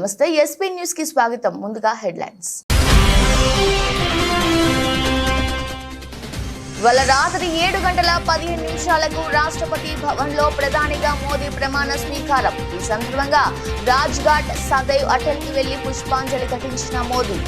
నమస్తే SP news కి స్వాగతం. ముందుగా హెడ్లైన్స్. ఇవాళ రాత్రి 7:15 రాష్ట్రపతి భవన్ లో ప్రధానిగా మోదీ ప్రమాణ స్వీకారం. ఈ సందర్భంగా రాజ్ ఘాట్ సదైవ్ అటల్ కి వెళ్లి పుష్పాంజలి ఘటించిన మోదీ.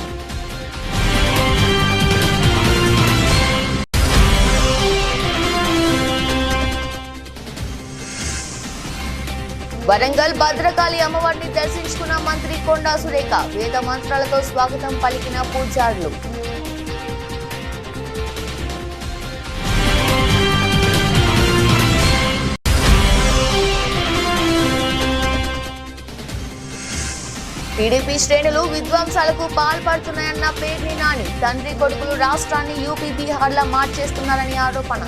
వరంగల్ భద్రకాళి అమ్మవారిని దర్శించుకున్న మంత్రి కొండా సురేఖ. వేద మంత్రాలతో స్వాగతం పలికిన పూజారులు. టీడీపీ శ్రేణులు విధ్వంసాలకు పాల్పడుతున్నాయన్న పేర్ని నాని. తండ్రి కొడుకులు రాష్ట్రాన్ని యూపీ బీహార్లా మార్చేస్తున్నారని ఆరోపణ.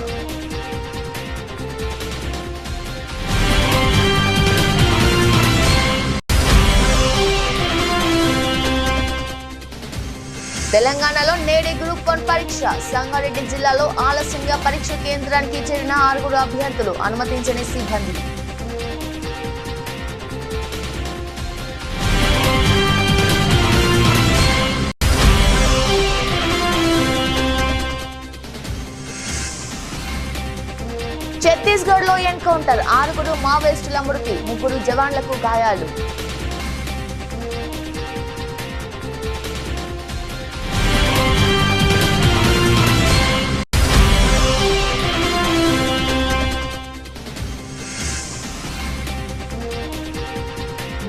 తెలంగాణలో నేడే గ్రూప్ 1 పరీక్ష. సంగారెడ్డి జిల్లాలో ఆలస్యంగా పరీక్ష కేంద్రానికి చేరిన 6 అభ్యర్థులు. అనుమతించని సిబ్బంది. ఛత్తీస్గఢ్ లో ఎన్కౌంటర్. 6 మావోయిస్టుల మృతి, 3 జవాన్లకు గాయాలు.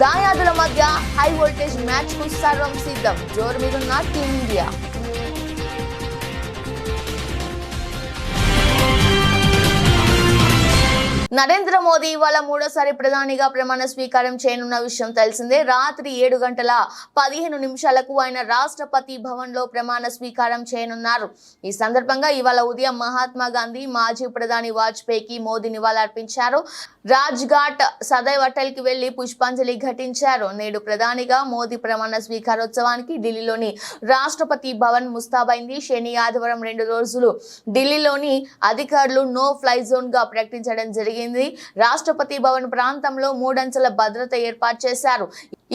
దాయాదుల మధ్య హై వోల్టేజ్ మ్యాచ్ కు సర్వం సిద్ధం. జోరు మీదున్న టీమిండియా. నరేంద్ర మోదీ ఇవాళ 3వ ప్రధానిగా ప్రమాణ స్వీకారం చేయనున్న విషయం తెలిసిందే. రాత్రి 7:15 ఆయన రాష్ట్రపతి భవన్ లో ప్రమాణ స్వీకారం చేయనున్నారు. ఈ సందర్భంగా ఇవాళ ఉదయం మహాత్మా గాంధీ, మాజీ ప్రధాని వాజ్పేయికి మోదీ నివాళులర్పించారు. రాజ్ ఘాట్ సదైవ్ అటల్ కి వెళ్లి పుష్పాంజలి ఘటించారు. నేడు ప్రధానిగా మోదీ ప్రమాణ స్వీకారోత్సవానికి ఢిల్లీలోని రాష్ట్రపతి భవన్ ముస్తాబైంది. శని, ఆదివారం 2 రోజులు ఢిల్లీలోని అధికారులు నో ఫ్లై జోన్ గా ప్రకటించడం జరిగింది. రాష్ట్రపతి భవన్ ప్రాంతంలో 3 అంచెల భద్రత ఏర్పాటు చేశారు.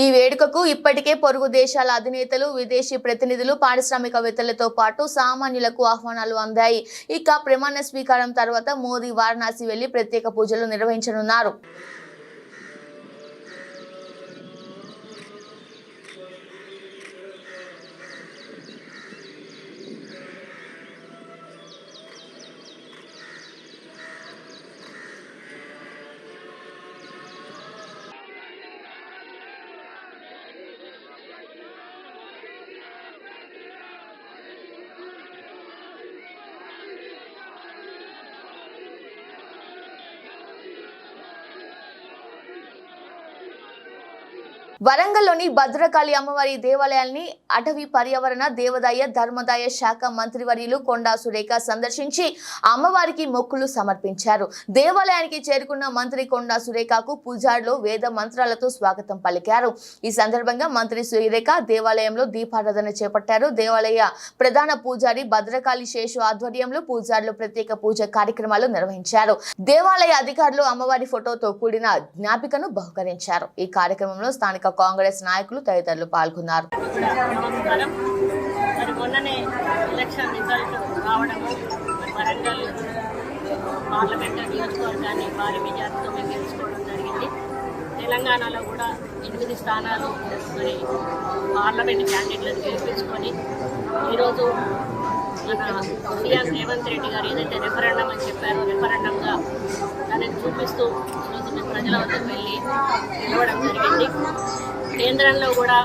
ఈ వేడుకకు ఇప్పటికే పొరుగు దేశాల అధినేతలు, విదేశీ ప్రతినిధులు, పారిశ్రామికవేత్తలతో పాటు సామాన్యులకు ఆహ్వానాలు అందాయి. ఇక ప్రమాణ స్వీకారం తర్వాత మోదీ వారణాసి వెళ్లి ప్రత్యేక పూజలు నిర్వహించనున్నారు. వరంగల్లోని భద్రకాళి అమ్మవారి దేవాలయాన్ని అటవీ పర్యావరణ దేవాదాయ ధర్మదాయ శాఖ మంత్రివర్యులు కొండా సురేఖ సందర్శించి అమ్మవారికి మొక్కులు సమర్పించారు. దేవాలయానికి చేరుకున్న మంత్రి కొండా సురేఖకు పూజారులు వేద మంత్రాలతో స్వాగతం పలికారు. ఈ సందర్భంగా మంత్రి సురేఖ దేవాలయంలో దీపారాధన చేపట్టారు. దేవాలయ ప్రధాన పూజారి భద్రకాళి శేషు ఆధ్వర్యంలో పూజారులు ప్రత్యేక పూజ కార్యక్రమాలు నిర్వహించారు. దేవాలయ అధికారులు అమ్మవారి ఫోటోతో కూడిన జ్ఞాపికను బహుకరించారు. ఈ కార్యక్రమంలో స్థానిక కాంగ్రెస్ నాయకులు తదితరులు పాల్గొన్నారు. తెలంగాణలో కూడా 8 స్థానాలు మరి పార్లమెంట్ క్యాండిడేట్లను గెలిపించుకొని ఈరోజు మన సీఎం రేవంత్ రెడ్డి గారు ఏదైతే రెఫరెండం అని చెప్పారో రెఫరెండంగా దాన్ని చూపిస్తూ ఈరోజు మేము ప్రజల వద్దకు వెళ్ళి నిలవడం జరిగింది. కేంద్రంలో కూడా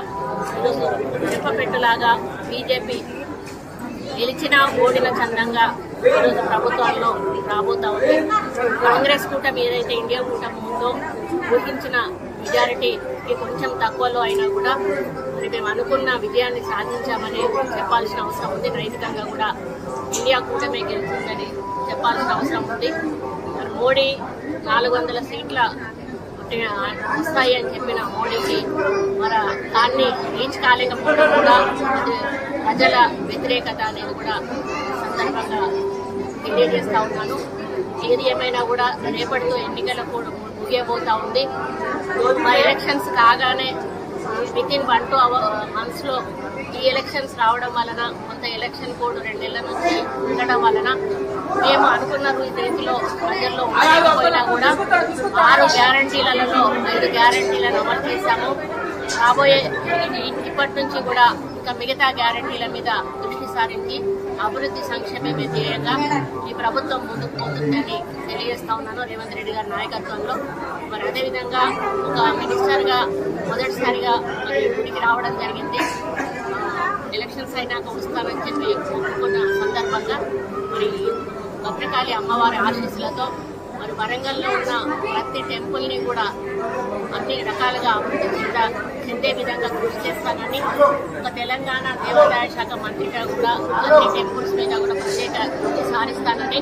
ఈరోజు రెప్పపెట్టులాగా బీజేపీ గెలిచిన ఓడిన చందంగా ఈరోజు ప్రభుత్వాల్లో రాబోతా ఉంది. కాంగ్రెస్ కూటమి ఏదైతే ఇండియా కూటమి ఉందో ఊహించిన మెజారిటీకి కొంచెం తక్కువలో అయినా కూడా మరి మేము అనుకున్న విజయాన్ని సాధించామని చెప్పాల్సిన అవసరం ఉంది. నైతికంగా కూడా ఇండియా కూటమి గెలుస్తుందని చెప్పాల్సిన అవసరం ఉంది. మరి మోడీ 400 సీట్ల వస్తాయి అని చెప్పిన మోడీకి మరి దాన్ని రీచ్ కాలేకపోవడం కూడా ప్రజల వ్యతిరేకత అనేది కూడా సందర్భంగా తెలియజేస్తా ఉన్నాను. ఏది ఏమైనా కూడా రేపటితో ఎన్నికల కూడా ముగియబోతా ఉంది. మా ఎలక్షన్స్ కాగానే విత్ ఇన్ 1-2 మంత్స్లో ఈ ఎలక్షన్స్ రావడం వలన కొంత ఎలక్షన్ కోడ్ 2 నెలల నుంచి ఉండడం వలన మేము అనుకున్న రీతిలో ప్రజల్లో ఉండకపోయినా కూడా 6 గ్యారంటీలలో 5 గ్యారంటీలను అమలు చేశాము. రాబోయే ఇప్పటి నుంచి కూడా ఇంకా మిగతా గ్యారంటీల మీద దృష్టి సారించి అభివృద్ధి సంక్షేమమే ధ్యేయంగా ఈ ప్రభుత్వం ముందుకు పోతుందని తెలియజేస్తా ఉన్నాను రేవంత్ రెడ్డి గారి నాయకత్వంలో. మరి అదేవిధంగా ఒక మినిస్టర్గా మొదటిసారిగా మరి ఇంటికి రావడం జరిగింది. ఎలక్షన్స్ అయినాక వస్తానని చెప్పి ఒప్పుకున్న సందర్భంగా మరి భద్రకాళి అమ్మవారి ఆశీస్సులతో మరి వరంగల్లో ఉన్న ప్రతి టెంపుల్ని కూడా అన్ని రకాలుగా అభివృద్ధి చెందే విధంగా కృషి చేస్తానని ఒక తెలంగాణ దేవాదాయ శాఖ మంత్రిగా కూడా అన్ని టెంపుల్స్ మీద కూడా ప్రత్యేక దృష్టి సారిస్తానని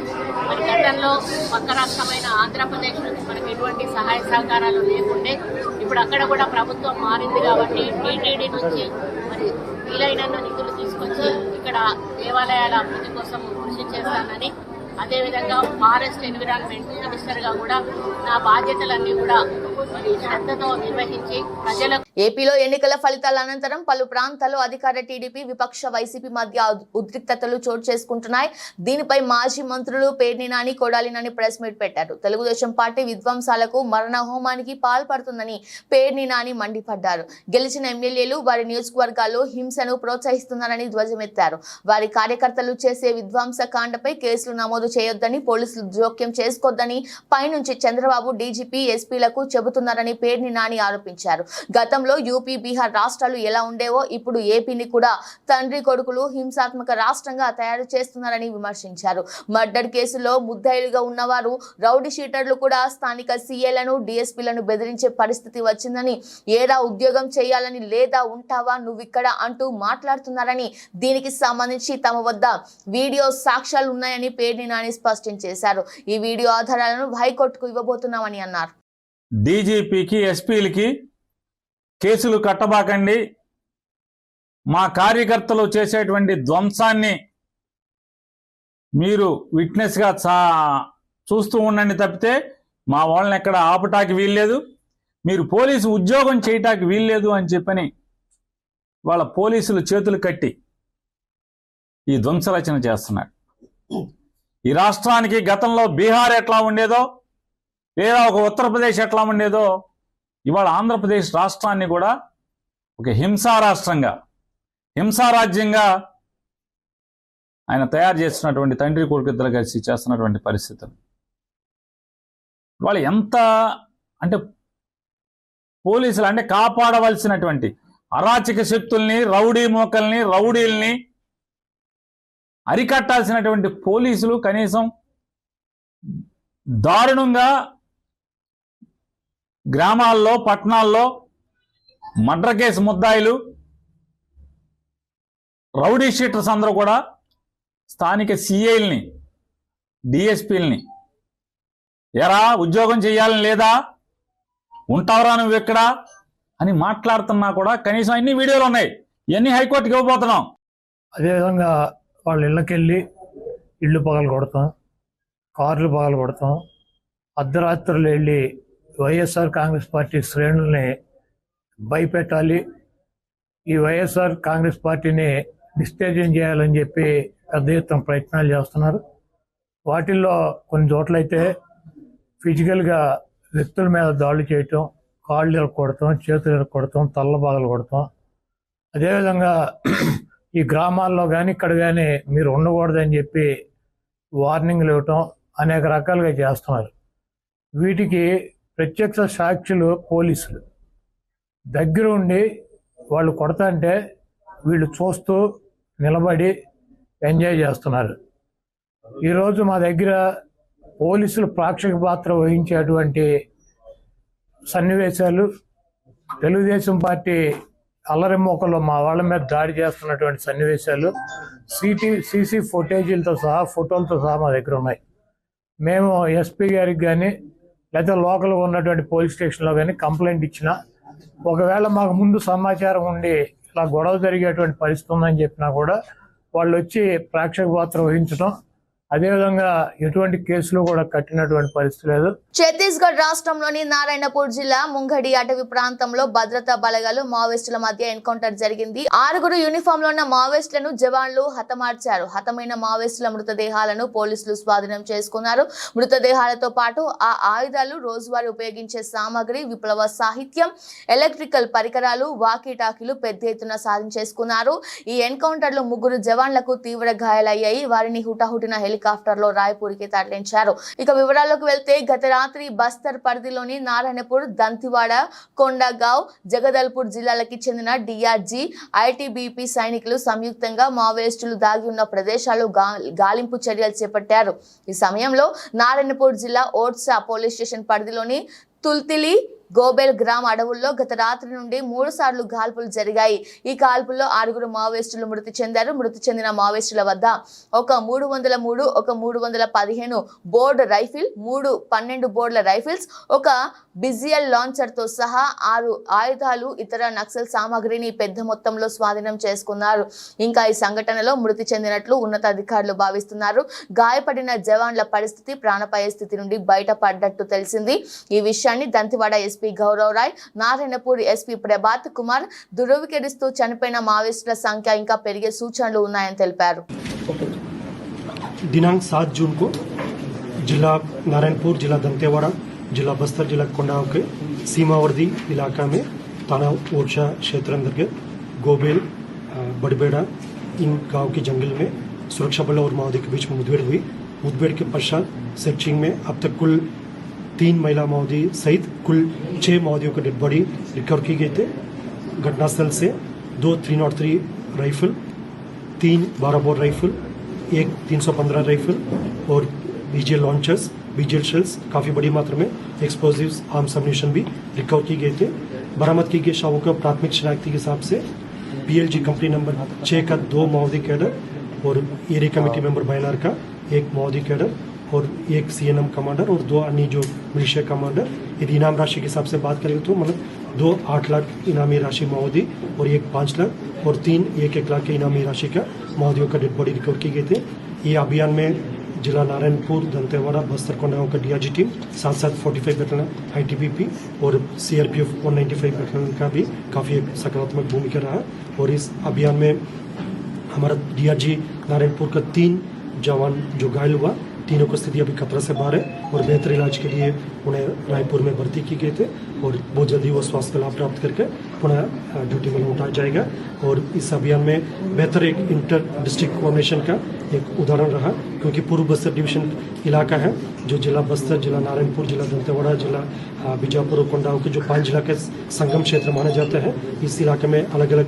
మరి గతంలో పక్క రాష్ట్రమైన ఆంధ్రప్రదేశ్ నుంచి మనకు ఎటువంటి సహాయ సహకారాలు లేకుండే ఇప్పుడు అక్కడ కూడా ప్రభుత్వం మారింది కాబట్టి టీటీడీ నుంచి మరి వీలైనంత నిధులు తీసుకొచ్చి ఇక్కడ దేవాలయాల అభివృద్ధి కోసం కృషి చేస్తానని అదేవిధంగా ఫారెస్ట్ ఎన్విరాన్మెంట్ మినిస్టర్గా కూడా నా బాధ్యతలన్నీ కూడా మరి శ్రద్ధతో నిర్వహించి ప్రజలకు ఏపీలో ఎన్నికల ఫలితాల అనంతరం పలు ప్రాంతాల్లో అధికార టీడీపీ విపక్ష వైసీపీ మధ్య ఉద్రిక్తతలు చోటు చేసుకుంటున్నాయి. దీనిపై మాజీ మంత్రులు పేర్ని నాని, కొడాలి నాని ప్రెస్ మీట్ పెట్టారు. తెలుగుదేశం పార్టీ విధ్వంసాలకు మరణ హోమానికి పాల్పడుతుందని పేర్ని నాని మండిపడ్డారు. గెలిచిన ఎమ్మెల్యేలు వారి నియోజకవర్గాల్లో హింసను ప్రోత్సహిస్తున్నారని ధ్వజమెత్తారు. వారి కార్యకర్తలు చేసే విధ్వంస కాండపై కేసులు నమోదు చేయొద్దని, పోలీసులు జోక్యం చేసుకోవద్దని పైనుంచి చంద్రబాబు, డీజీపీ, ఎస్పీలకు చెబుతున్నారని పేర్ని నాని ఆరోపించారు. గతంలో యూపీ, బీహార్ రాష్ట్రాలు ఎలా ఉండేవో ఇప్పుడు ఏపీని కూడా తండ్రి కొడుకులు హింసాత్మక రాష్ట్రంగా తయారు చేస్తున్నారని విమర్శించారు. మర్డర్ కేసులో ముద్దాయిలుగా ఉన్నవారు రౌడీ షీటర్లు కూడా స్థానిక సీఏలను, డీఎస్పీలను బెదిరించే పరిస్థితి వచ్చిందని, ఏరా ఉద్యోగం చేయాలని లేదా ఉంటావా నువ్విక్కడ అంటూ మాట్లాడుతున్నారని, దీనికి సంబంధించి తమ వద్ద వీడియో సాక్ష్యాలు ఉన్నాయని పేర్ని నాని స్పష్టం చేశారు. ఈ వీడియో ఆధారాలను హైకోర్టుకు ఇవ్వబోతున్నామని అన్నారు. డీజీపీకి, ఎస్పీలకి కేసులు కట్టబాకండి, మా కార్యకర్తలు చేసేటువంటి ధ్వంసాన్ని మీరు విట్నెస్గా చూస్తూ ఉండండి తప్పితే మా వాళ్ళని ఎక్కడ ఆపటానికి వీల్లేదు, మీరు పోలీసు ఉద్యోగం చేయటానికి వీల్లేదు అని చెప్పని వాళ్ళ పోలీసులు చేతులు కట్టి ఈ ధ్వంసరచన చేస్తున్నారు. ఈ రాష్ట్రానికి గతంలో బీహార్ ఎట్లా ఉండేదో లేదా ఒక ఉత్తరప్రదేశ్ ఎట్లా ఉండేదో ఇవాళ ఆంధ్రప్రదేశ్ రాష్ట్రాన్ని కూడా ఒక హింసా రాష్ట్రంగా, హింసారాజ్యంగా ఆయన తయారు చేస్తున్నటువంటి తండ్రి కొడుకుద్దరు కలిసి చేస్తున్నటువంటి పరిస్థితులు వాళ్ళు ఎంత అంటే పోలీసులు అంటే కాపాడవలసినటువంటి అరాచక శక్తుల్ని, రౌడీ మోకల్ని, రౌడీల్ని అరికట్టాల్సినటువంటి పోలీసులు కనీసం దారుణంగా గ్రామాల్లో, పట్టణాల్లో మర్డర్ కేసు ముద్దాయిలు, రౌడీ షీటర్స్ అందరూ కూడా స్థానిక సిఐల్ని, డిఎస్పీలని ఎరా ఉద్యోగం చేయాలని లేదా, ఉంటావరా నువ్వు ఎక్కడ అని మాట్లాడుతున్నా కూడా కనీసం అన్ని వీడియోలు ఉన్నాయి. ఇవన్నీ హైకోర్టుకి ఇవ్వబోతున్నాం. అదేవిధంగా వాళ్ళ ఇళ్ళకెళ్ళి ఇళ్ళు పగలు కొడతాం, కార్లు పగలు కొడతాం, అర్ధరాత్రులు వెళ్ళి వైఎస్ఆర్ కాంగ్రెస్ పార్టీ శ్రేణుల్ని భయపెట్టాలి, ఈ వైఎస్ఆర్ కాంగ్రెస్ పార్టీని డిస్టేజన్ చేయాలని చెప్పి పెద్ద ఎత్తున ప్రయత్నాలు చేస్తున్నారు. వాటిల్లో కొన్ని చోట్లయితే ఫిజికల్గా వ్యక్తుల మీద దాడులు చేయటం, కాళ్ళు ఇరక్కొడతాం, చేతులు ఇరక్కొడతాం, తల్ల బాగలు కొడతాం. అదేవిధంగా ఈ గ్రామాల్లో కానీ ఇక్కడ కానీ మీరు ఉండకూడదని చెప్పి వార్నింగ్లు ఇవ్వటం అనేక రకాలుగా చేస్తున్నారు. వీటికి ప్రత్యక్ష సాక్షులు పోలీసులు దగ్గర ఉండి వాళ్ళు కొడతాంటే వీళ్ళు చూస్తూ నిలబడి ఎంజాయ్ చేస్తున్నారు. ఈరోజు మా దగ్గర పోలీసులు ప్రేక్షక పాత్ర వహించేటువంటి సన్నివేశాలు, తెలుగుదేశం పార్టీ అల్లరిమోకలో మా వాళ్ళ మీద దాడి చేస్తున్నటువంటి సన్నివేశాలు సీసీ ఫుటేజీలతో సహా, ఫోటోలతో సహా మా దగ్గర ఉన్నాయి. మేము ఎస్పీ గారికి కానీ లేదా లోకల్గా ఉన్నటువంటి పోలీస్ స్టేషన్లో కానీ కంప్లైంట్ ఇచ్చినా, ఒకవేళ మాకు ముందు సమాచారం ఉండి ఇలా గొడవ జరిగేటువంటి పరిస్థితి ఉందని చెప్పినా కూడా వాళ్ళు వచ్చి ప్రేక్షక పాత్ర వహించడం, అదేవిధంగా ఎటువంటి కేసులు కూడా కట్టినటువంటి పరిస్థితి లేదు. ఛత్తీస్గఢ్ రాష్ట్రంలోని నారాయణపూర్ జిల్లా ముంగడి అటవీ ప్రాంతంలో భద్రతా బలగాలు మావోయిస్టుల మధ్య ఎన్కౌంటర్ జరిగింది. 6 యూనిఫామ్ లో ఉన్న మావోయిస్టులను జవాన్లు హతమార్చారు. హతమైన మావోయిస్టుల మృతదేహాలను పోలీసులు స్వాధీనం చేసుకున్నారు. మృతదేహాలతో పాటు ఆ ఆయుధాలు, రోజువారీ ఉపయోగించే సామాగ్రి, విప్లవ సాహిత్యం, ఎలక్ట్రికల్ పరికరాలు, వాకీటాకీలు పెద్ద ఎత్తున సాధించేసుకున్నారు. ఈ ఎన్కౌంటర్ లో 3 జవాన్లకు తీవ్ర గాయాలయ్యాయి. వారిని హుటాహుటిన హెలికాప్టర్ లో రాయ్పూర్కి తరలించారు. ఇక వివరాల్లోకి వెళ్తే గత రాత్రి బస్తర్ పరిధిలోని నారాయణపూర్, దంతివాడ, కొండగావ్, జగదల్పూర్ జిల్లాలకి చెందిన డిఆర్జీ, ఐటీబీపీ సైనికులు సంయుక్తంగా మావోయిస్టులు దాగి ఉన్న ప్రదేశాలు గాలింపు చర్యలు చేపట్టారు. ఈ సమయంలో నారాయణపూర్ జిల్లా ఓట్సా పోలీస్ స్టేషన్ పరిధిలోని తుల్తిలి, గోబెల్ గ్రామ అడవుల్లో గత రాత్రి నుండి 3 సార్లు కాల్పులు జరిగాయి. ఈ కాల్పుల్లో 6 మావోయిస్టులు మృతి చెందారు. మృతి చెందిన మావోయిస్టుల వద్ద ఒక 303, ఒక 315 బోర్డు రైఫిల్, 3 12 బోర్డుల రైఫిల్స్, ఒక బిజియల్ లాంచర్ తో సహా 6 ఆయుధాలు, ఇతర నక్సల్ సామాగ్రిని పెద్ద మొత్తంలో స్వాధీనం చేసుకున్నారు. ఇంకా ఈ సంఘటనలో మృతి చెందినట్లు ఉన్నతాధికారులు భావిస్తున్నారు. గాయపడిన జవాన్ల పరిస్థితి ప్రాణాపాయ స్థితి నుండి బయటపడ్డట్టు తెలిసింది. ఈ విషయాన్ని దంతివాడ ఎస్పీ గౌరవ్ రాయ్, నారాయణపూర్ ఎస్పీ ప్రభాత్ కుమార్ ధృవీకరిస్తూ చనిపోయిన మావోయిస్టుల సంఖ్య ఇంకా పెరిగే సూచనలు ఉన్నాయని తెలిపారు. दिनांक 7 जून को जिला नारायणपुर, जिला दंतेवाड़ा, जिला बस्तर, जिला कोंडाव के सीमावर्ती इलाका में थाना ओरछा क्षेत्र अंतर्गत गोबेल, बड़बेड़ा इन गांव के जंगल में सुरक्षा बल और माओवादी के बीच में मुठभेड़ हुई. मुठभेड़ के पश्चात सर्चिंग में अब तक कुल 3 महिला माओवादी सहित कुल 6 माओवादियों का डेड बॉडी रिकवर की गई थे. घटनास्थल से 2 303 राइफल, 3 12 बोर राइफल, 1 315 राइफल और बीजीएल लॉन्चर्स, बीजीएल शेल्स, काफ़ी बड़ी मात्रा में एक्सप्लोजिव्स, आर्म्स अम्यूनिशन भी रिकवर की गए थे. बरामद की गए शवों का प्राथमिक शनाख्ती के हिसाब से पीएलजी कंपनी नंबर 6 का 2 माओवादी कैडर और एरिया कमेटी मेंबर बायनार का 1 माओवादी कैडर और 1 सीएनएम कमांडर और 2 अन्य जो मिलिशिया कमांडर. यदि इनाम राशि के हिसाब से बात करें तो मतलब 2 8 लाख इनामी राशि माओवादी और 1 5 लाख और 3 1 लाख के इनामी राशि का माओवादियों का डेड बॉडी रिकवर की गए थे. ये अभियान में जिला नारायणपुर, दंतेवाड़ा, बस्तर, कोंडागांव का डीआरजी टीम, साथ 45 बटालियन आईटीबीपी और सीआरपीएफ 195 बटालियन का भी काफ़ी एक सकारात्मक भूमिका रहा. और इस अभियान में हमारा डीआरजी नारायणपुर का 3 जवान जो घायल हुआ, तीनों की स्थिति अभी खतरा से बाहर है और बेहतर इलाज के लिए उन्हें रायपुर में भर्ती की गए थे और बहुत जल्दी वो स्वास्थ्य का लाभ प्राप्त करके पुनः ड्यूटी में लौटाया जाएगा. और इस अभियान में बेहतर एक इंटर डिस्ट्रिक्ट कोऑर्डिनेशन का एक उदाहरण रहा, क्योंकि पूर्व बस्तर डिवीजन इलाका है जो जिला बस्तर, जिला नारायणपुर, जिला दंतेवाड़ा, जिला बीजापुर और कोंडागांव के जो 5 जिला के संगम क्षेत्र माना जाता है. इस इलाके में अलग अलग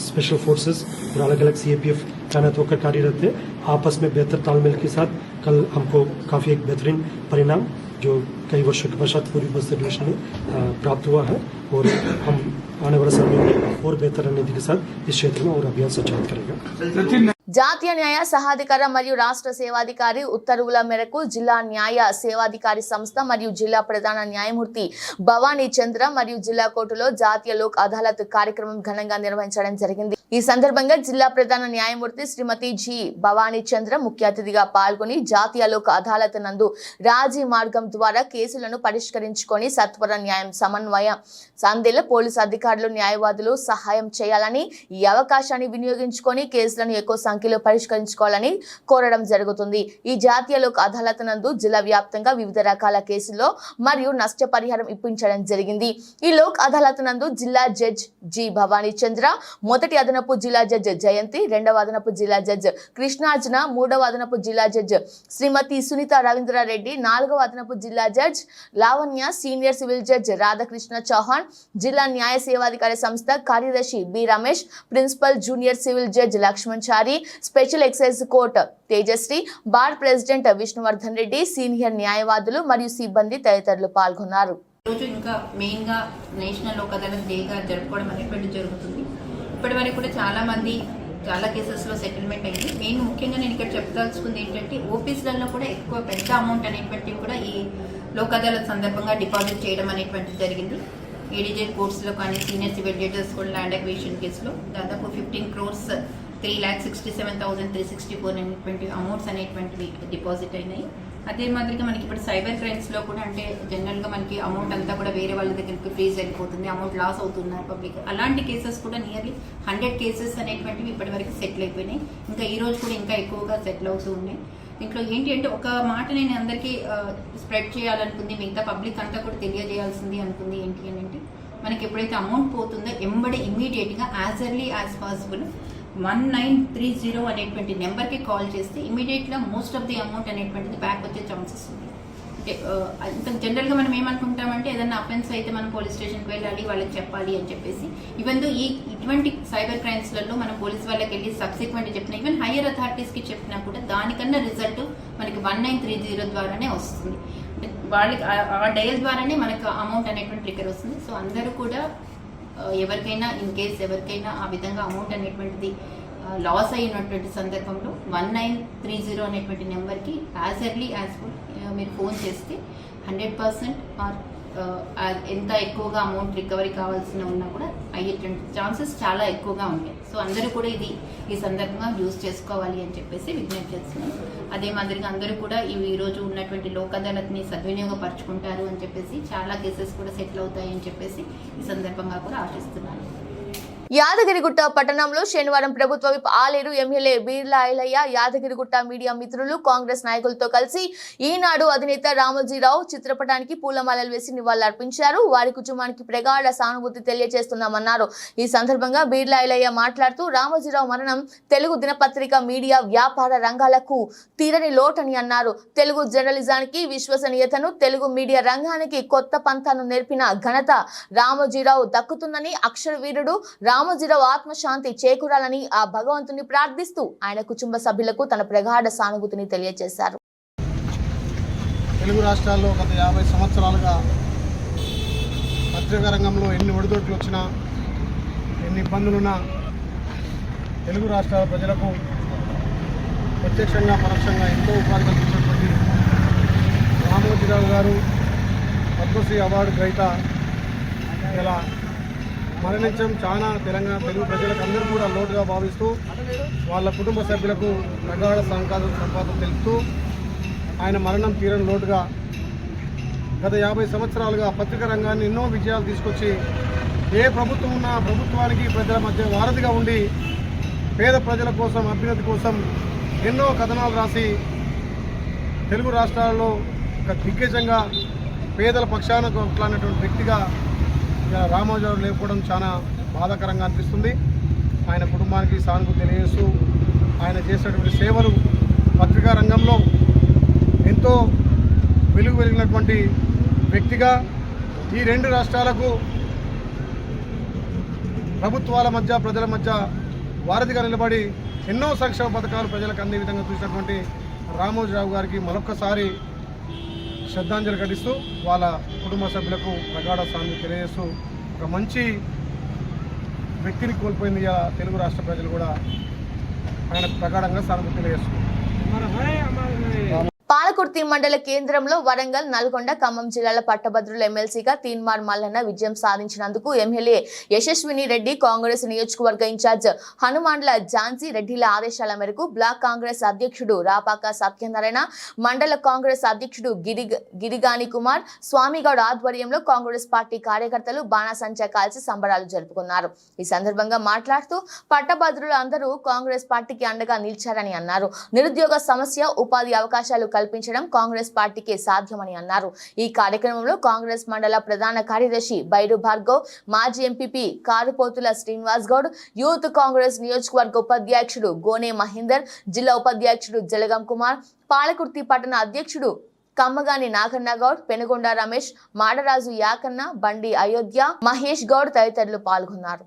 स्पेशल फोर्सेस और अलग अलग सीएपीएफ तैनात होकर कार्यरत थे. आपस में बेहतर तालमेल के साथ कल हमको काफ़ी एक बेहतरीन परिणाम जो कई वर्षों के पश्चात पूरी बस्तर डिवीजन में प्राप्त हुआ है. और हम आने वाले समय में और बेहतर रणनीति के साथ इस क्षेत्र में और अभियान संचालित करेगा. జాతీయ న్యాయ సహాధికార మరియు రాష్ట్ర సేవాధికారి ఉత్తర్వుల మేరకు జిల్లా న్యాయ సేవాధికారి సంస్థ మరియు జిల్లా ప్రధాన న్యాయమూర్తి భవానీ చంద్ర మరియు జిల్లా కోర్టులో జాతీయ లోక్ అదాలత్ కార్యక్రమం ఘనంగా నిర్వహించడం జరిగింది. ఈ సందర్భంగా జిల్లా ప్రధాన న్యాయమూర్తి శ్రీమతి జి భవానీ చంద్ర ముఖ్య అతిథిగా పాల్గొని జాతీయ లోక్ అదాలత్ నందు రాజీ మార్గం ద్వారా కేసులను పరిష్కరించుకొని సత్వర న్యాయం సమన్వయ సందేల పోలీసు అధికారులు న్యాయవాదులు సహాయం చేయాలని, ఈ అవకాశాన్ని వినియోగించుకొని కేసులను ఎక్కువ సంఖ్యలో పరిష్కరించుకోవాలని కోరడం జరుగుతుంది. ఈ జాతీయ లోక్ అదాలత్ నందు జిల్లా వ్యాప్తంగా వివిధ రకాల కేసుల్లో మరియు నష్టపరిహారం ఇప్పించడం జరిగింది. ఈ లోక్ అదాలత్ నందు జిల్లా జడ్జ్ జి భవానీ చంద్ర, మొదటి అదనపు జిల్లా జడ్జ్ జయంతి, 2వ అదనపు జిల్లా జడ్జ్ కృష్ణార్జున, 3వ అదనపు జిల్లా జడ్జ్ శ్రీమతి సునీత రవీంద్రారెడ్డి, 4వ అదనపు జిల్లా judge Lavanya, senior civil judge Radhakrishna Chauhan, జిల్లా న్యాయ సేవాధికారి సంస్థ కార్యదర్శి B Ramesh, principal junior civil judge Laxman చారి, special excise court Tejasri, bar president Vishnuvardhan Reddy, senior న్యాయవాదులు మరియు సిబ్బంది తదితరులు పాల్గొన్నారు. రోజు ఇంకా మెయిన్గా నేషనల్ లోక్ అదాలత్ డేగా జరుపుకోవడం అనేటువంటి జరుగుతుంది. ఇప్పటి వరకు కూడా చాలా కేసెస్లో సెటిల్మెంట్ అయింది. మెయిన్ ముఖ్యంగా నేను ఇక్కడ చెప్పదలుచుకుంది ఏంటంటే ఓపీస్లలో కూడా ఎక్కువ పెద్ద అమౌంట్ అనేటువంటివి కూడా ఈ లోక్ అదాలత్ సందర్భంగా డిపాజిట్ చేయడం అనేటువంటిది జరిగింది. ఏడీజే కోర్ట్స్లో కానీ సీనియర్ సివిల్ జడ్జెస్ కూడా ల్యాండ్ అక్విజిషన్ కేసులో దాదాపు 15 crores 3,67,364 అనేటువంటి అమౌంట్స్ అనేటువంటివి డిపాజిట్ అయినాయి. అదే మాదిరిగా మనకి ఇప్పుడు సైబర్ క్రైమ్స్లో కూడా అంటే జనరల్గా మనకి అమౌంట్ అంతా కూడా వేరే వాళ్ళ దగ్గరికి ఫ్రీజ్ వెళ్ళిపోతుంది, అమౌంట్ లాస్ అవుతున్నారు పబ్లిక్. అలాంటి కేసెస్ కూడా నియర్లీ 100 కేసెస్ అనేటువంటివి ఇప్పటివరకు సెటిల్ అయిపోయినాయి. ఇంకా ఈ రోజు కూడా ఇంకా ఎక్కువగా సెటిల్ అవుతూ ఉన్నాయి. దీంట్లో ఏంటి అంటే ఒక మాట నేను అందరికీ స్ప్రెడ్ చేయాలనుకుంది, మిగతా పబ్లిక్ అంతా కూడా తెలియజేయాల్సింది అనుకుంది ఏంటి అని అంటే, మనకి ఎప్పుడైతే అమౌంట్ పోతుందో ఎంబడే ఇమ్మీడియట్గా యాజ్ ఎర్లీ యాజ్ పాసిబుల్ 1930 అనేటువంటి నెంబర్కి కాల్ చేస్తే ఇమీడియట్గా మోస్ట్ ఆఫ్ ది అమౌంట్ అనేటువంటిది బ్యాక్ వచ్చే ఛాన్సెస్ ఉంది. అంటే జనరల్గా మనం ఏమనుకుంటామంటే ఏదైనా అఫెన్స్ అయితే మనం పోలీస్ స్టేషన్కి వెళ్ళాలి, వాళ్ళకి చెప్పాలి అని చెప్పేసి. ఈవెన్ దో ఇటువంటి సైబర్ క్రైమ్స్లలో మనం పోలీస్ వాళ్ళకి వెళ్ళి సబ్సిక్వెంట్ చెప్పిన ఈవెన్ హయ్యర్ అథారిటీస్కి చెప్పినా కూడా దానికన్నా రిజల్ట్ మనకి 1930 ద్వారానే వస్తుంది. అంటే వాళ్ళకి ఆ డయల్ ద్వారానే మనకు అమౌంట్ అనేటువంటి ట్రిగర్ వస్తుంది. సో అందరూ కూడా ఎవరికైనా ఇన్ కేస్ ఎవరికైనా ఆ విధంగా అమౌంట్ అనేటువంటిది లాస్ అయినటువంటి సందర్భంలో 1930 అనేటువంటి నెంబర్కి యాజ్ ఎర్లీ యాజ్ మీరు ఫోన్ చేస్తే 100% ఆర్ ఎంత ఎక్కువగా అమౌంట్ రికవరీ కావాల్సిన ఉన్నా కూడా అయ్యేటువంటి ఛాన్సెస్ చాలా ఎక్కువగా ఉంటాయి. సో అందరూ కూడా ఈ సందర్భంగా యూజ్ చేసుకోవాలి అని చెప్పేసి విజ్ఞప్తి చేస్తున్నాం. అదే మాదిరిగా అందరూ కూడా ఈరోజు ఉన్నటువంటి లోక్ అదాలత్ని సద్వినియోగపరచుకుంటారు అని చెప్పేసి, చాలా కేసెస్ కూడా సెటిల్ అవుతాయి అని చెప్పేసి ఈ సందర్భంగా కూడా ఆశిస్తున్నాను. యాదగిరిగుట్ట పట్టణంలో శనివారం ప్రభుత్వ whip Aler MLA Beerla Ailaiah Yadagirigutta media మిత్రులు కాంగ్రెస్ నాయకులతో కలిసి ఈనాడు అధినేత రామోజీరావు చిత్రపటానికి పూలమాలలు వేసి నివాళులర్పించారు. వారి కుటుంబానికి ప్రగాఢ సానుభూతి తెలియజేస్తున్నామన్నారు. ఈ సందర్భంగా బీర్లా ఐలయ్య మాట్లాడుతూ రామోజీరావు మరణం తెలుగు దినపత్రిక మీడియా వ్యాపార రంగాలకు తీరని లోటని అన్నారు. తెలుగు జర్నలిజానికి విశ్వసనీయతను, తెలుగు మీడియా రంగానికి కొత్త పంథాను నేర్పిన ఘనత రామోజీరావు దక్కుతుందని, అక్షర వీరుడు రామోజీరావు ఆత్మశాంతి చేకూరాలని ఆ భగవంతుని ప్రార్థిస్తూ ఆయన కుటుంబ సభ్యులకు తన ప్రగాఢ సానుభూతిని తెలియజేశారు. తెలుగు రాష్ట్రాల్లో గత 50 సంవత్సరాలుగా పత్రికా రంగంలో ఎన్ని ఒడిదొడుకులు వచ్చినా, ఎన్ని ఇబ్బందులున్నా తెలుగు రాష్ట్రాల ప్రజలకు ప్రత్యక్షంగా పరోక్షంగా ఎంతో ఉపాధి కల్పించినటువంటి రామోజీరావు గారు పద్మశ్రీ అవార్డు గ్రహీత ఇలా మరణించడం చాలా తెలుగు ప్రజలకు అందరూ కూడా లోటుగా భావిస్తూ వాళ్ళ కుటుంబ సభ్యులకు ప్రగాఢ సంపాదన తెలుపుతూ ఆయన మరణం తీరని లోటుగా గత 50 సంవత్సరాలుగా పత్రికా రంగాన్ని ఎన్నో విజయాలు తీసుకొచ్చి ఏ ప్రభుత్వం ఉన్నా ప్రభుత్వానికి ప్రజల మధ్య వారధిగా ఉండి పేద ప్రజల కోసం అభ్యున్నతి కోసం ఎన్నో కథనాలు రాసి తెలుగు రాష్ట్రాల్లో ఒక దిగ్గజంగా పేదల పక్షాన కొట్లాడినటువంటి వ్యక్తిగా రామోజీరావు లేకపోవడం చాలా బాధాకరంగా అనిపిస్తుంది. ఆయన కుటుంబానికి సానుభూతి తెలియజేస్తూ ఆయన చేసినటువంటి సేవలు పత్రికా రంగంలో ఎంతో వెలిగినటువంటి వ్యక్తిగా ఈ 2 రాష్ట్రాలకు ప్రభుత్వాల మధ్య ప్రజల మధ్య వారధిగా నిలబడి ఎన్నో సంక్షేమ పథకాలు ప్రజలకు అందే విధంగా చూసినటువంటి రామోజీరావు గారికి మరొక్కసారి శ్రద్ధాంజలి ఘటిస్తూ వాళ్ళ కుటుంబ సభ్యులకు ప్రగాఢ సానుభూతి తెలియజేస్తూ ఒక మంచి వ్యక్తిని కోల్పోయింది తెలుగు రాష్ట్ర ప్రజలు కూడా ఆయనకు ప్రగాఢంగా సానుభూతి తెలియజేస్తున్నారు. పాలకుర్తి మండల కేంద్రంలో వరంగల్, నల్గొండ, ఖమ్మం జిల్లాల పట్టభద్రుల ఎమ్మెల్సీగా తీన్మార్ మల్లన్న విజయం సాధించినందుకు ఎమ్మెల్యే యశస్విని రెడ్డి, కాంగ్రెస్ నియోజకవర్గ ఇన్ఛార్జ్ హనుమాన్ల ఝాన్సీ రెడ్డిల ఆదేశాల మేరకు బ్లాక్ కాంగ్రెస్ అధ్యక్షుడు రాపాక సత్యనారాయణ, మండల కాంగ్రెస్ అధ్యక్షుడు గిరిగాని కుమార్ స్వామిగౌడ్ ఆధ్వర్యంలో కాంగ్రెస్ పార్టీ కార్యకర్తలు బాణాసంచా కాల్చి సంబరాలు జరుపుకున్నారు. ఈ సందర్భంగా మాట్లాడుతూ పట్టభద్రులు అందరూ కాంగ్రెస్ పార్టీకి అండగా నిలిచారని అన్నారు. నిరుద్యోగ సమస్య, ఉపాధి అవకాశాలు కల్పించడం కాంగ్రెస్ పార్టీకి సాధ్యమని అన్నారు. ఈ కార్యక్రమంలో కాంగ్రెస్ మండల ప్రధాన కార్యదర్శి బైరు భార్గవ్, మాజీ ఎంపీపీ కారుపోతుల శ్రీనివాస్ గౌడ్, యూత్ కాంగ్రెస్ నియోజకవర్గ ఉపాధ్యక్షుడు గోనే మహేందర్, జిల్లా ఉపాధ్యక్షుడు జలగం కుమార్, పాలకుర్తి పట్టణ అధ్యక్షుడు కమ్మగాని నాగన్న గౌడ్, పెనుగొండ రమేష్, మాడరాజు యాకన్న, బండి అయోధ్య, మహేష్ గౌడ్ తదితరులు పాల్గొన్నారు.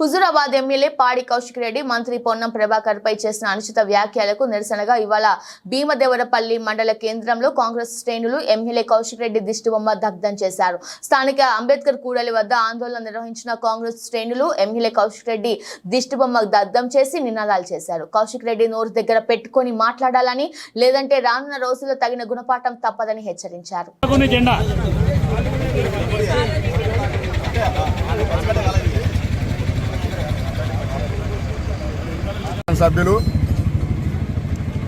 హుజూరాబాద్ ఎమ్మెల్యే పాడి కౌశిక్ రెడ్డి మంత్రి పొన్నం ప్రభాకర్ పై చేసిన అనుచిత వ్యాఖ్యలకు నిరసనగా ఇవాళ భీమదేవరపల్లి మండల కేంద్రంలో కాంగ్రెస్ శ్రేణులు ఎమ్మెల్యే కౌశిక్ రెడ్డి దిష్టిబొమ్మ దగ్ధం చేశారు. స్థానిక అంబేద్కర్ కూడలి వద్ద ఆందోళన నిర్వహించిన కాంగ్రెస్ శ్రేణులు ఎమ్మెల్యే కౌశిక్ రెడ్డి దిష్టిబొమ్మ దగ్ధం చేసి నినాదాలు చేశారు. కౌశిక్ రెడ్డి నోరు దగ్గర పెట్టుకొని మాట్లాడాలని, లేదంటే రానున్న రోజుల్లో తగిన గుణపాఠం తప్పదని హెచ్చరించారు. సభ్యులు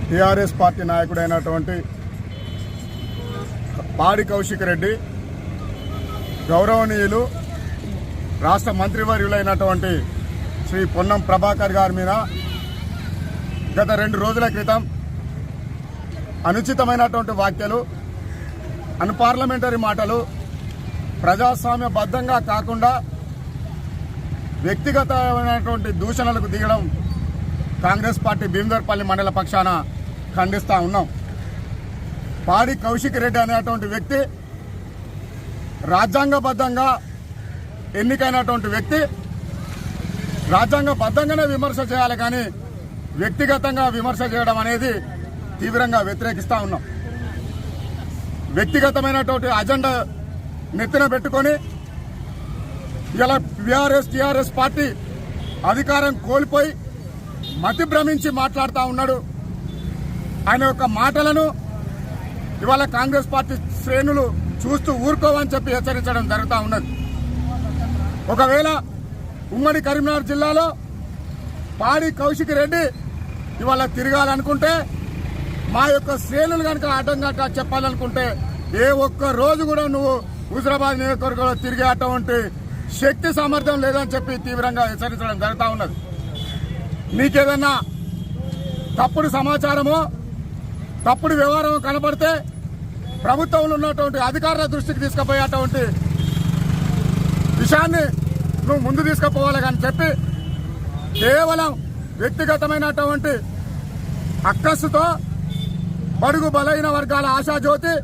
టీఆర్ఎస్ పార్టీ నాయకుడైనటువంటి పాడి కౌశిక్ రెడ్డి, గౌరవనీయులు రాష్ట్ర మంత్రివర్యులైనటువంటి శ్రీ పొన్నం ప్రభాకర్ గారి మీద గత 2 రోజుల క్రితం అనుచితమైనటువంటి వ్యాఖ్యలు, అన్పార్లమెంటరీ మాటలు, ప్రజాస్వామ్యబద్ధంగా కాకుండా వ్యక్తిగతమైనటువంటి దూషణలకు దిగడం కాంగ్రెస్ పార్టీ భీమదేవరపల్లి మండల పక్షాన ఖండిస్తూ ఉన్నాం. పాడి కౌశిక్ రెడ్డి అనేటువంటి వ్యక్తి రాజ్యాంగబద్ధంగా ఎన్నికైనటువంటి వ్యక్తి, రాజ్యాంగబద్ధంగానే విమర్శ చేయాలి, కానీ వ్యక్తిగతంగా విమర్శ చేయడం అనేది తీవ్రంగా వ్యతిరేకిస్తూ ఉన్నాం. వ్యక్తిగతమైనటువంటి అజెండా నెత్తిన పెట్టుకొని ఇలా టీఆర్ఎస్ పార్టీ అధికారం కోల్పోయి మతి భ్రమించి మాట్లాడుతూ ఉన్నాడు. ఆయన యొక్క మాటలను ఇవాళ కాంగ్రెస్ పార్టీ శ్రేణులు చూస్తూ ఊరుకోవని చెప్పి హెచ్చరించడం జరుగుతూ ఉన్నది. ఒకవేళ ఉమ్మడి కరీంనగర్ జిల్లాలో పాడి కౌశిక్ రెడ్డి ఇవాళ తిరగాలనుకుంటే, మా యొక్క శ్రేణులు కనుక అడ్డంగా చెప్పాలనుకుంటే, ఏ ఒక్క రోజు కూడా నువ్వు హుజూరాబాద్ నియోజకవర్గంలో తిరిగే అటువంటి శక్తి సామర్థ్యం లేదని చెప్పి తీవ్రంగా హెచ్చరించడం జరుగుతూ ఉన్నది. నీకేదన్నా తప్పుడు సమాచారమో తప్పుడు వ్యవహారం కనబడితే ప్రభుత్వంలో ఉన్నటువంటి అధికారుల దృష్టికి తీసుకుపోయేటువంటి విషయాన్ని నువ్వు ముందు తీసుకుపోవాలి కానీ చెప్పి కేవలం వ్యక్తిగతమైనటువంటి అక్కస్సుతో బడుగు బలైన వర్గాల ఆశాజ్యోతి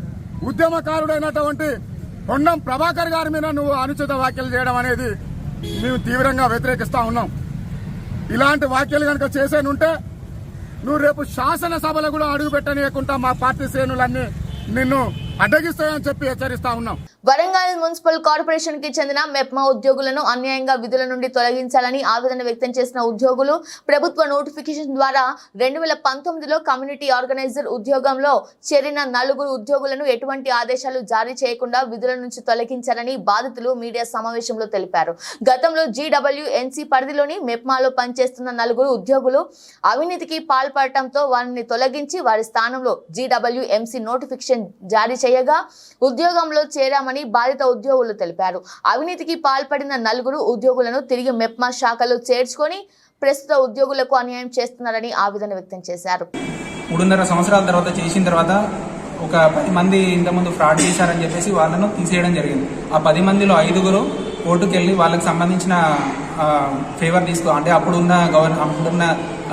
ఉద్యమకారుడైనటువంటి పొన్నం ప్రభాకర్ గారి మీద నువ్వు అనుచిత వ్యాఖ్యలు చేయడం అనేది మేము తీవ్రంగా వ్యతిరేకిస్తూ ఉన్నాం. ఇలాంటి వ్యాఖ్యలు కనుక చేసేనుంటే నువ్వు రేపు శాసనసభలో కూడా అడుగు పెట్టనీయకుండా మా పార్టీ శ్రేణులన్నీ నిన్ను అడ్డగిస్తాయని చెప్పి హెచ్చరిస్తా ఉన్నాం. వరంగల్ మున్సిపల్ కార్పొరేషన్ కి చెందిన మెప్మా ఉద్యోగులను అన్యాయంగా విధుల నుండి తొలగించాలని ఆవేదన వ్యక్తం చేసిన ఉద్యోగులు ప్రభుత్వ నోటిఫికేషన్ ద్వారా 2019లో కమ్యూనిటీ ఆర్గనైజర్ ఉద్యోగంలో చేరిన 4 ఉద్యోగులను ఎటువంటి ఆదేశాలు జారీ చేయకుండా విధుల నుంచి తొలగించారని బాధితులు మీడియా సమావేశంలో తెలిపారు. గతంలో GWNC పరిధిలోని మెప్మాలో పనిచేస్తున్న 4 ఉద్యోగులు అవినీతికి పాల్పడటంతో వారిని తొలగించి వారి స్థానంలో GWMC నోటిఫికేషన్ జారీ చేయగా ఉద్యోగంలో చేరామని బాధిత ఉద్యోగులు తెలిపారు. అవినీతికి పాల్పడిన 4 ఉద్యోగులను తిరిగి మెప్మా శాఖలో చేర్చుకొని ప్రస్తుత ఉద్యోగులకు అన్యాయం చేస్తున్నారని ఆవేదన వ్యక్తం చేశారు. 3.5 సంవత్సరాల తర్వాత చేసిన తర్వాత ఒక 10 మంది ఇంతకుముందు ఫ్రాడ్ చేశారని చెప్పేసి వాళ్ళను తీసేయడం జరిగింది. ఆ 10 మందిలో 5 కోర్టుకు వెళ్ళి వాళ్ళకి సంబంధించిన ఫేవర్ అంటే అప్పుడున్న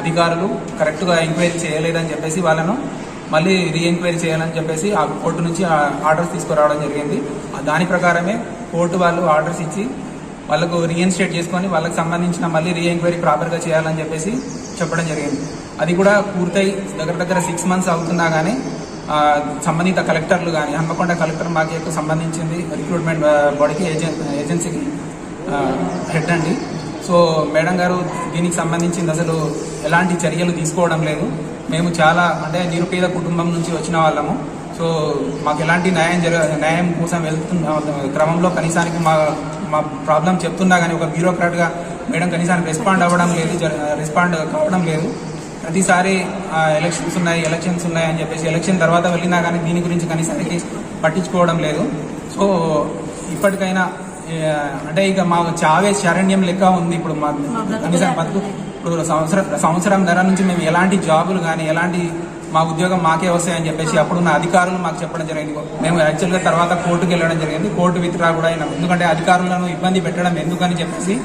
అధికారులు కరెక్ట్గా ఎంక్వైరీ చేయలేదని చెప్పేసి వాళ్ళను మళ్ళీ రీఎంక్వైరీ చేయాలని చెప్పేసి ఆ కోర్టు నుంచి ఆర్డర్స్ తీసుకురావడం జరిగింది. దాని ప్రకారమే కోర్టు వాళ్ళు ఆర్డర్స్ ఇచ్చి వాళ్ళకు రీఎన్స్టేట్ చేసుకొని వాళ్ళకి సంబంధించిన మళ్ళీ రీఎంక్వైరీ ప్రాపర్గా చేయాలని చెప్పేసి చెప్పడం జరిగింది. అది కూడా పూర్తయి దగ్గర 6 మంత్స్ అవుతున్నా కానీ సంబంధిత కలెక్టర్లు కానీ హన్మకొండ కలెక్టర్ మాకు సంబంధించింది రిక్రూట్మెంట్ బాడీకి ఏజెన్సీకి హెడ్ అండి. సో మేడం గారు దీనికి సంబంధించింది అసలు ఎలాంటి చర్యలు తీసుకోవడం లేదు. మేము చాలా నిరుపేద కుటుంబం నుంచి వచ్చిన వాళ్ళము. సో మాకు ఎలాంటి న్యాయం కోసం వెళ్తున్న క్రమంలో కనీసానికి మా ప్రాబ్లం చెప్తున్నా కానీ ఒక బ్యూరోక్రాట్గా మేడం కనీసానికి రెస్పాండ్ కావడం లేదు. ప్రతిసారి ఎలక్షన్స్ ఉన్నాయి అని చెప్పేసి ఎలక్షన్ తర్వాత వెళ్ళినా కానీ దీని గురించి కనీసానికి పట్టించుకోవడం లేదు. సో ఇప్పటికైనా ఇక మా చావే శరణ్యం లెక్క ఉంది. ఇప్పుడు మా కనీసం ఇప్పుడు సంవత్సరం ధర నుంచి మేము ఎలాంటి జాబులు కానీ ఎలాంటి మా ఉద్యోగం మాకే వస్తాయని చెప్పేసి అప్పుడున్న అధికారులు మాకు చెప్పడం జరిగింది. మేము యాక్చువల్గా తర్వాత కోర్టుకు వెళ్ళడం జరిగింది. కోర్టు విత్డ్రా కూడా అయినాం. ఎందుకంటే అధికారులను ఇబ్బంది పెట్టడం ఎందుకని చెప్పేసి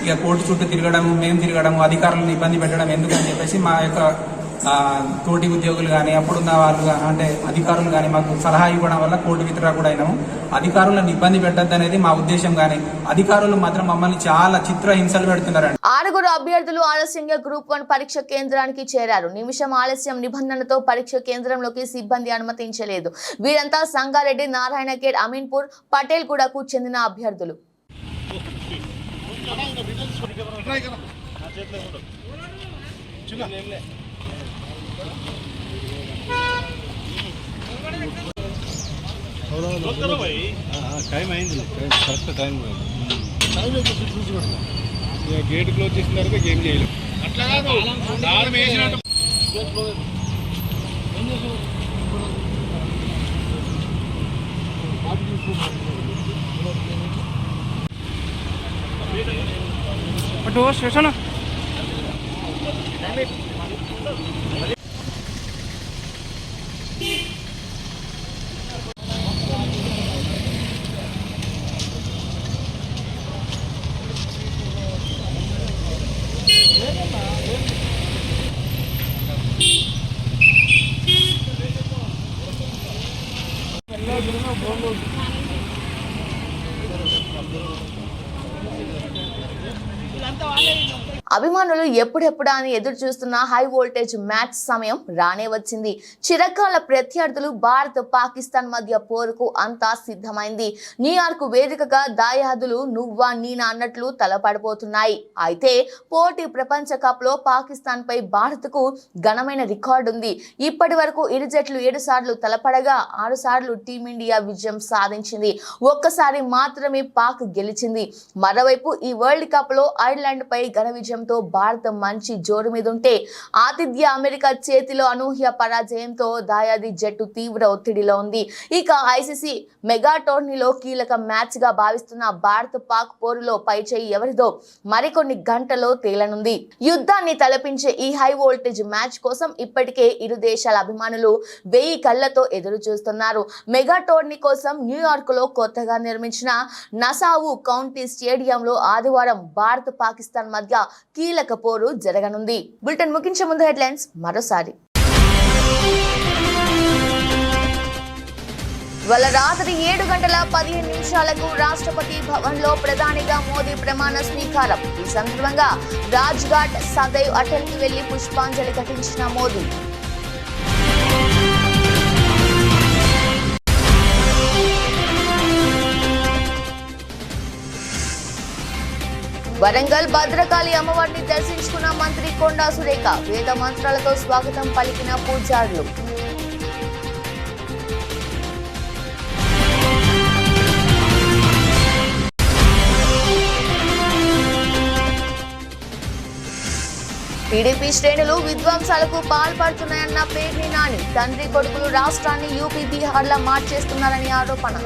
ఇక కోర్టు చుట్టూ తిరగడము, మేము తిరగడము, అధికారులను ఇబ్బంది పెట్టడం ఎందుకని చెప్పేసి మా యొక్క తోటి ఉద్యోగులు కానీ అప్పుడున్న వాళ్ళు అధికారులు కానీ మాకు సలహా ఇవ్వడం వల్ల కోర్టు విత్డ్రా కూడా అయినాము. అధికారులను ఇబ్బంది పెట్టద్దు అనేది మా ఉద్దేశం. కానీ అధికారులు మాత్రం మమ్మల్ని చాలా చిత్ర హింసలు పెడుతున్నారండి. 6 అభ్యర్థులు ఆలస్యంగా గ్రూప్ 1 పరీక్ష కేంద్రానికి చేరారు. నిమిషం ఆలస్యం నిబంధనతో పరీక్ష కేంద్రంలోకి సిబ్బంది అనుమతించలేదు. వీరంతా సంగారెడ్డి, నారాయణఖేడ్, అమీన్పూర్, పటేల్గూడకు చెందిన అభ్యర్థులు. గేట్ క్లోజ్ చేసిన తర్వాత గేమ్ చేయలేదు. స్టేషన్ అభిమానులు ఎప్పుడెప్పుడా అని ఎదురు చూస్తున్న హై వోల్టేజ్ మ్యాచ్ సమయం రానే వచ్చింది. చిరకాల ప్రత్యర్థులు భారత్, పాకిస్తాన్ మధ్య పోరుకు అంతా సిద్ధమైంది. న్యూయార్క్ వేదికగా దాయాదులు నువ్వా నీనా అన్నట్లు తలపడిపోతున్నాయి. అయితే పోటీ ప్రపంచ కప్ లో పాకిస్తాన్ పై భారత్ కు ఘనమైన రికార్డు ఉంది. ఇప్పటి వరకు ఇరు జట్లు 7 సార్లు తలపడగా 6 సార్లు టీమిండియా విజయం సాధించింది. ఒక్కసారి మాత్రమే పాక్ గెలిచింది. మరోవైపు ఈ వరల్డ్ కప్ లో ఐర్లాండ్ పై ఘన విజయంతో భారత్ మంచి జోరు మీద ఉంటే, ఆతిథ్య అమెరికా చేతిలో అనూహ్య పరాజయంతో దాయాది జట్టు తీవ్ర ఒత్తిడిలో ఉంది. ఇక ఐసీసీ మెగా టోర్నీలో కీలక మ్యాచ్ గా భావిస్తున్న భారత్ పాక్ పోరులో పైచేయి ఎవరిదో మరికొన్ని గంటల్లో తేలనుంది. యుద్ధాన్ని తలపించే ఈ హై వోల్టేజ్ మ్యాచ్ కోసం ఇప్పటికే ఇరు దేశాల అభిమానులు 1000 కళ్లతో ఎదురు చూస్తున్నారు. మెగా టోర్నీ కోసం న్యూయార్క్ లో కొత్తగా నిర్మించిన నసావు కౌంటీ స్టేడియంలో ఆదివారం భారత్, పాకిస్తాన్ మధ్య కీలక పోరు జరగనుంది. బులెటిన్ ముగించే ముందు హెడ్లైన్స్ మరోసారి. ఇవాళ రాత్రి 7:15 రాష్ట్రపతి భవన్ లో ప్రధానిగా మోదీ ప్రమాణ స్వీకారం. ఈ సందర్భంగా రాజ్ ఘాట్, సదైవ్ అటల్ కి వెళ్లి పుష్పాంజలి ఘటించిన మోదీ. వరంగల్ భద్రకాళి అమ్మవారిని దర్శించుకున్న మంత్రి కొండా సురేఖ. వేద మంత్రాలతో స్వాగతం పలికిన పూజారులు. టీడీపీ శ్రేణులు విధ్వంసాలకు పాల్పడుతున్నాయన్న పేర్ని నాని. తండ్రి కొడుకులు రాష్ట్రాన్ని యూపీ, బీహార్లా మార్చేస్తున్నారని ఆరోపణ.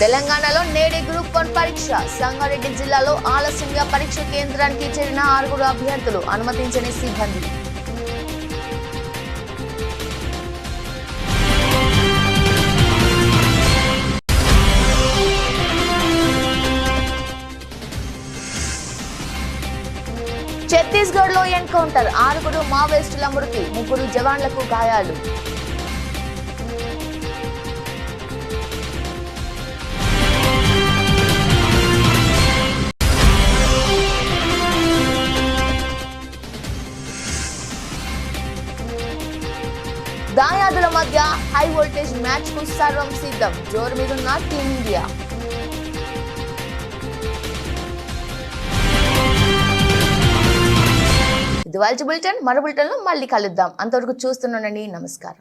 తెలంగాణలో నేడే గ్రూప్ 1 పరీక్ష. సంగారెడ్డి జిల్లాలో ఆలస్యంగా పరీక్ష కేంద్రానికి చేరిన 6 అభ్యర్థులు, అనుమతించని సిబ్బంది. ఛత్తీస్గఢ్ లో ఎన్కౌంటర్. 6 మావోయిస్టుల మృతి, 3 జవాన్లకు గాయాలు. దాయాదుల మధ్య హై వోల్టేజ్ మ్యాచ్ కు సర్వం సిద్ధం. జోరు మీదున్న టీమిండియా. ఇది వాళ్ళ బులెటిన్. మరో బులెటిన్ లో మళ్ళీ కలుద్దాం. అంతవరకు చూస్తున్నానండి. నమస్కారం.